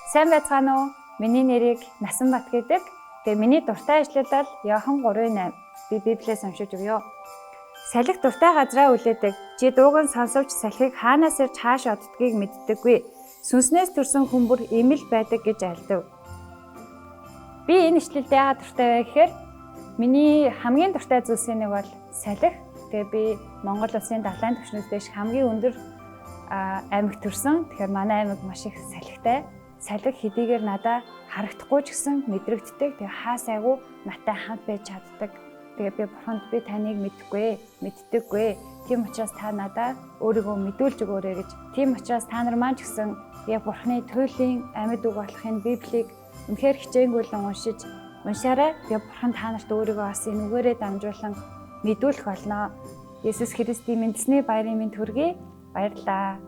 Сайн байцгаана уу? Миний нэрийг Насанбат гэдэг. Тэгээ миний дуртай ажлуудал Иохан 3:8. Би Библиэс уншиж өгье. Салхи дуртай газраа үлээдэг. Чи дууг нь сонсовч салхийг хаанаас ирж хааш оддгийг мэддэггүй. Сүнснээс төрсөн хүмүүр имэл байдаг гэж альдав. Би энэ ишлэлд яагаад дуртай вэ гэхээр миний хамгийн дуртай зүйлсийн нэг бол салхи. Тэгээ би Монгол улсын далайн түвшнээс дэш хамгийн өндөр аймагт төрсөн. Тэгэхээр манай аймаг маш их салхитай. Салхи хэдийгээр надад харагдахгүй ч гэсэн мэдрэгддэг. Тэгээ хаа сайгүй надтай хамт байж чаддаг. Тэгээ би бурханд би таныг мэддэггүй. Тийм учраас та надад өөрийгөө мэдүүлж өгөөрэй гэж. Тийм учраас та нар маань ч гэсэн яг бурханы туйлын амьд үг болох энэ Библийг үнэхээр хичээнгүйлэн уншаарай. Тэгээ бурхан та нарт өөрийгөө бас энэ үгээрээ дамжуулан мэдүүлэх болно. Есүс Христийн мэдсний баярын минь төргий. Баярлалаа.